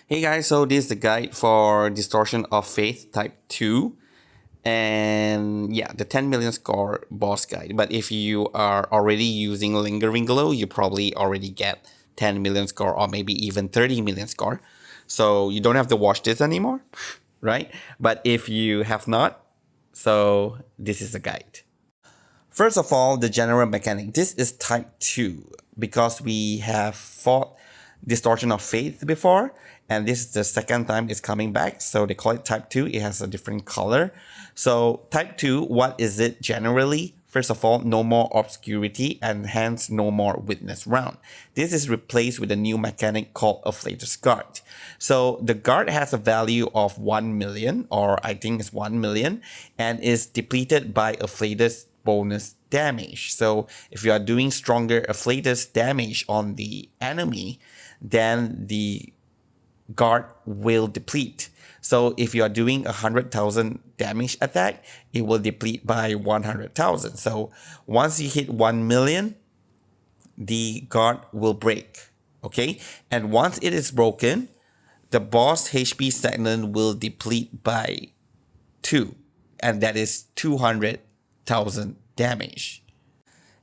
Hey guys, so this is the guide for Distortion of Faith Type 2 and yeah, the 10 million score boss guide. But if you are already using Lingering Glow, you probably already get 10 million score or maybe even 30 million score. So you don't have to watch this anymore, right? But if you have not, so this is the guide. First of all, the general mechanic. This is type 2 because we have fought Distortion of Faith before, and this is the second time it's coming back, so they call it type 2. It has a different color. So type 2, what is it generally? First of all, no more obscurity and hence no more witness round. This is replaced with a new mechanic called Afflatus Guard. So the guard has a value of 1 million, or I think it's 1 million, and is depleted by Afflatus bonus damage. So if you are doing stronger Afflatus damage on the enemy, then the guard will deplete. So if you are doing 100,000 damage attack, it will deplete by 100,000. So once you hit 1 million, the guard will break. Okay, and once it is broken, the boss HP stagnant will deplete by 2, and that is 200,000 damage.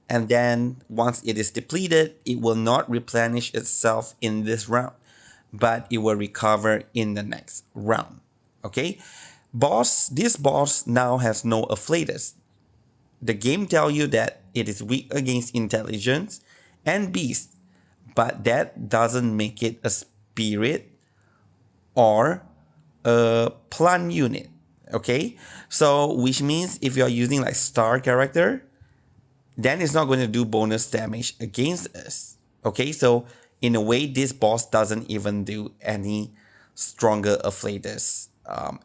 And then once it is depleted, it will not replenish itself in this round, but it will recover in the next round. Okay, this boss now has no Afflatus. The game tells you that it is weak against intelligence and beast, but that doesn't make it a spirit or a plant unit. Okay, so which means if you are using like star character, then it's not going to do bonus damage against us. Okay, so in a way, this boss doesn't even do any stronger Afflatus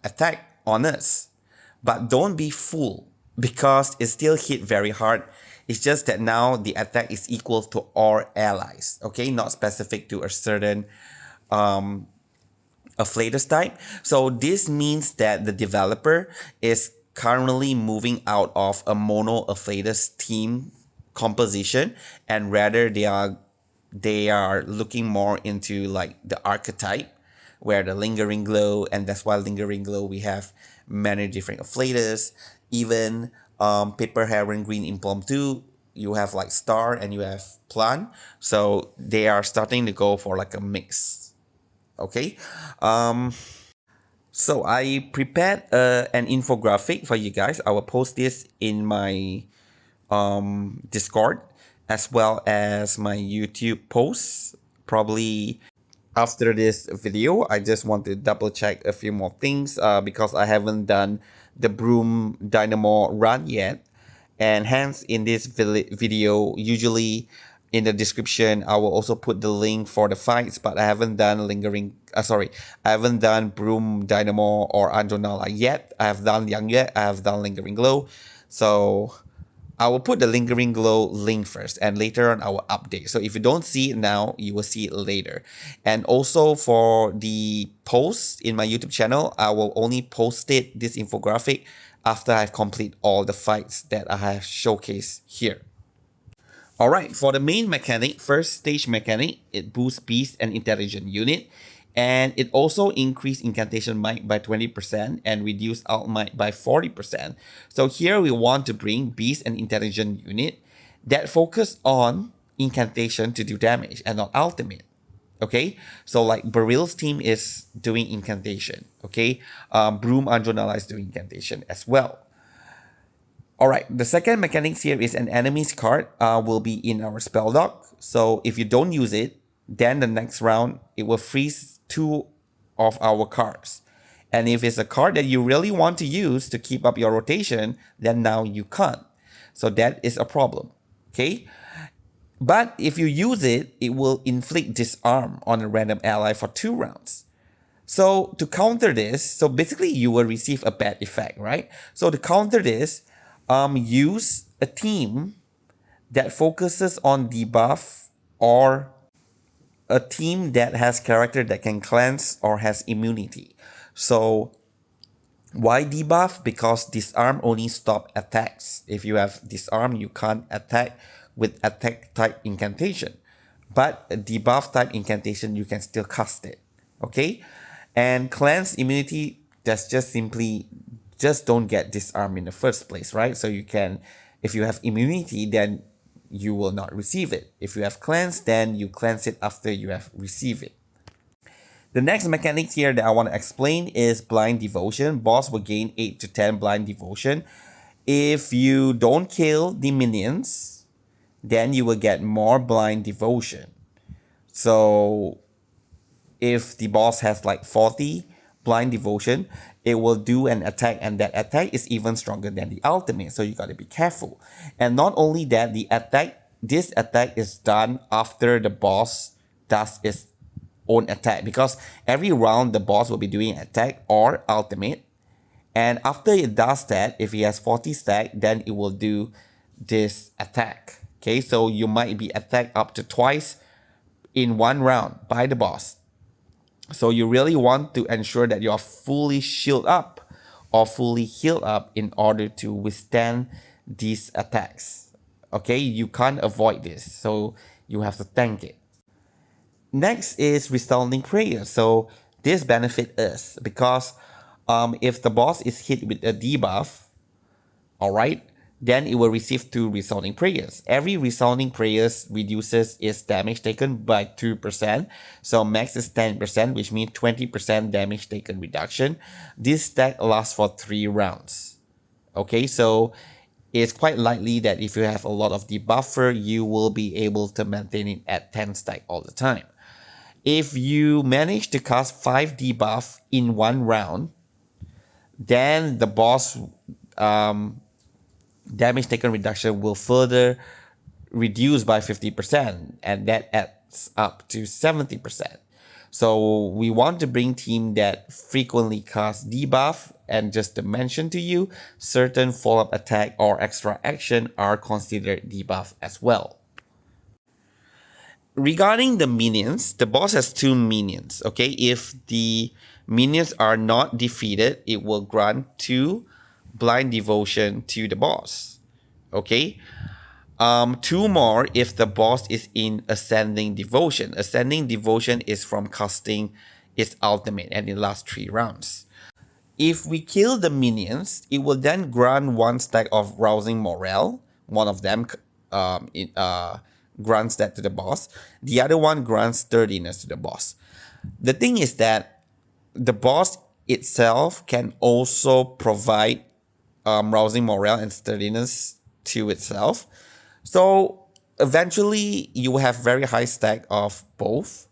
attack on us. But don't be fooled, because it still hit very hard. It's just that now the attack is equal to all allies. Okay, not specific to a certain Afflatus type. So this means that the developer is currently moving out of a mono Afflatus team composition, and rather they are looking more into like the archetype, where the Lingering Glow, and that's why Lingering Glow we have many different Afflatus. Even Paper Heron Green Impromptu, you have like Star and you have Plan. So they are starting to go for like a mix. Okay. So I prepared an infographic for you guys. I will post this in my Discord as well as my YouTube posts. Probably after this video, I just want to double check a few more things because I haven't done the Broom Dynamo run yet. And hence in this video, usually in the description, I will also put the link for the fights, but I haven't done I haven't done Brume, Dynamo, or Anjonala yet. I have done Liang Yue, I have done Lingering Glow. So I will put the Lingering Glow link first, and later on I will update. So if you don't see it now, you will see it later. And also for the posts in my YouTube channel, I will only post this infographic after I've complete all the fights that I have showcased here. Alright, for the main mechanic, first stage mechanic, it boosts Beast and Intelligent unit. And it also increased Incantation Might by 20% and reduced Alt Might by 40%. So here we want to bring Beast and Intelligent unit that focus on Incantation to do damage and not Ultimate. Okay, so like Barril's team is doing Incantation. Okay, Brume-Anjo is doing Incantation as well. Alright, the second mechanics here is an enemy's card will be in our spell dock. So if you don't use it, then the next round, it will freeze 2 of our cards. And if it's a card that you really want to use to keep up your rotation, then now you can't. So that is a problem. Okay? But if you use it, it will inflict disarm on a random ally for 2 rounds. So to counter this, so basically you will receive a bad effect, right? So to counter this, use a team that focuses on debuff, or a team that has character that can cleanse or has immunity. So why debuff? Because disarm only stop attacks. If you have disarm, you can't attack with attack type incantation. But a debuff type incantation, you can still cast it. Okay, and cleanse immunity, that's just simply just don't get disarmed in the first place, right? So you can, if you have immunity, then you will not receive it. If you have cleanse, then you cleanse it after you have received it. The next mechanics here that I want to explain is blind devotion. Boss will gain 8 to 10 blind devotion. If you don't kill the minions, then you will get more blind devotion. So if the boss has like 40 blind devotion, it will do an attack, and that attack is even stronger than the ultimate, so you got to be careful. And not only that, this attack is done after the boss does its own attack, because every round the boss will be doing attack or ultimate, and after it does that, if he has 40 stack, then it will do this attack. Okay, so you might be attacked up to twice in one round by the boss. So you really want to ensure that you are fully shielded up or fully healed up in order to withstand these attacks. Okay, you can't avoid this, so you have to tank it. Next is Resounding Prayer. So this benefits us because if the boss is hit with a debuff, alright, then it will receive 2 Resounding Prayers. Every Resounding Prayers reduces its damage taken by 2%. So max is 10%, which means 20% damage taken reduction. This stack lasts for 3 rounds. Okay, so it's quite likely that if you have a lot of debuffer, you will be able to maintain it at 10 stack all the time. If you manage to cast 5 debuff in one round, then the boss damage taken reduction will further reduce by 50%, and that adds up to 70%. So we want to bring team that frequently cast debuff, and just to mention to you, certain follow-up attack or extra action are considered debuff as well. Regarding the minions, the boss has 2 minions, okay? If the minions are not defeated, it will grant 2 blind devotion to the boss, okay? 2 more if the boss is in ascending devotion. Ascending devotion is from casting its ultimate, and it lasts 3 rounds. If we kill the minions, it will then grant 1 stack of rousing morale. One of them grants that to the boss. The other one grants sturdiness to the boss. The thing is that the boss itself can also provide rousing morale and sturdiness to itself. So eventually you will have very high stack of both.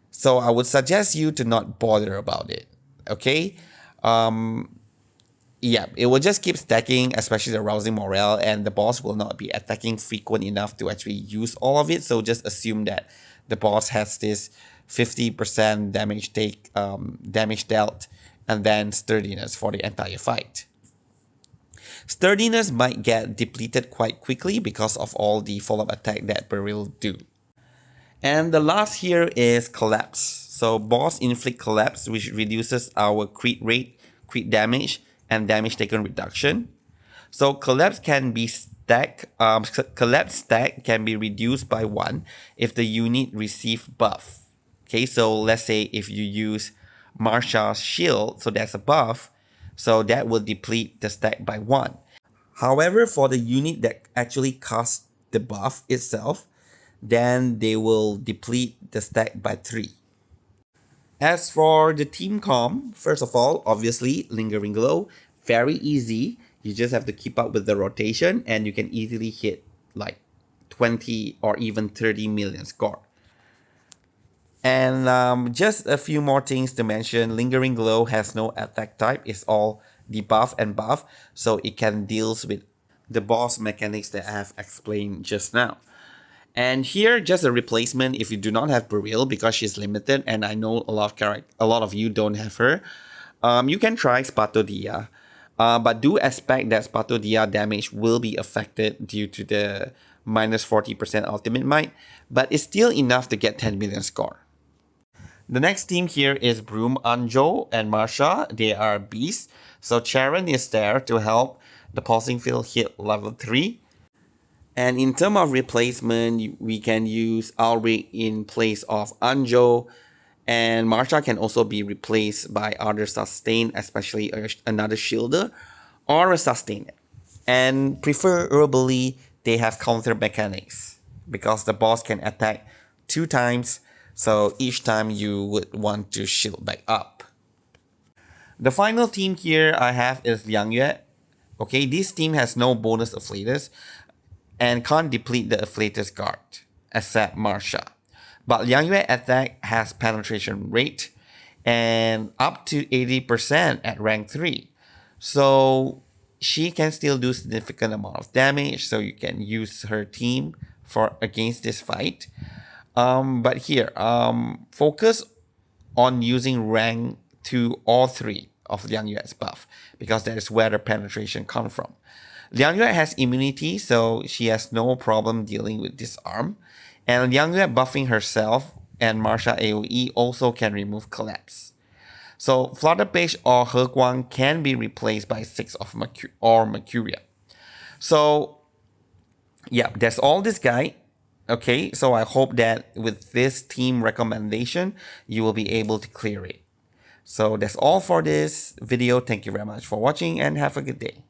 So I would suggest you to not bother about it. Okay? Yeah, it will just keep stacking, especially the rousing morale, and the boss will not be attacking frequent enough to actually use all of it. So just assume that the boss has this 50% damage dealt, and then sturdiness for the entire fight. Sturdiness might get depleted quite quickly because of all the follow-up attack that Beryl do. And the last here is Collapse. So boss inflict Collapse, which reduces our crit rate, crit damage, and damage taken reduction. So Collapse can be Collapse stack can be reduced by 1 if the unit receive buff. Okay, so let's say if you use Marsha's shield, so that's a buff, so that will deplete the stack by 1. However, for the unit that actually casts the buff itself, then they will deplete the stack by 3. As for the team comp, first of all, obviously, Lingering Glow, very easy. You just have to keep up with the rotation, and you can easily hit like 20 or even 30 million score. And just a few more things to mention. Lingering Glow has no attack type. It's all debuff and buff, so it can deal with the boss mechanics that I have explained just now. And here, just a replacement if you do not have Beryl, because she's limited, and I know a lot of you don't have her. You can try Spathodea, but do expect that Spathodea damage will be affected due to the minus 40% ultimate might, but it's still enough to get 10 million score. The next team here is Brume-Anjo and Marsha. They are beasts. So Charon is there to help the pulsing field hit level 3. And in terms of replacement, we can use Ulrich in place of Anjo. And Marsha can also be replaced by other sustain, especially another shielder or a sustainer. And preferably, they have counter mechanics because the boss can attack 2 times, so each time you would want to shield back up. The final team here I have is Liang Yue. Okay, this team has no bonus afflators and can't deplete the afflator's guard, except Marsha. But Liang Yue attack has penetration rate and up to 80% at rank 3. So she can still do significant amount of damage, so you can use her team for against this fight. But here, focus on using rank 2 or 3 of Liang Yue's buff, because that is where the penetration comes from. Liang Yue has immunity, so she has no problem dealing with disarm. And Liang Yue buffing herself and Marsha AoE also can remove collapse. So Flutter Page or He Guang can be replaced by 6 of Mercuria. So yeah, that's all this guide. Okay, so I hope that with this team recommendation, you will be able to clear it. So that's all for this video. Thank you very much for watching and have a good day.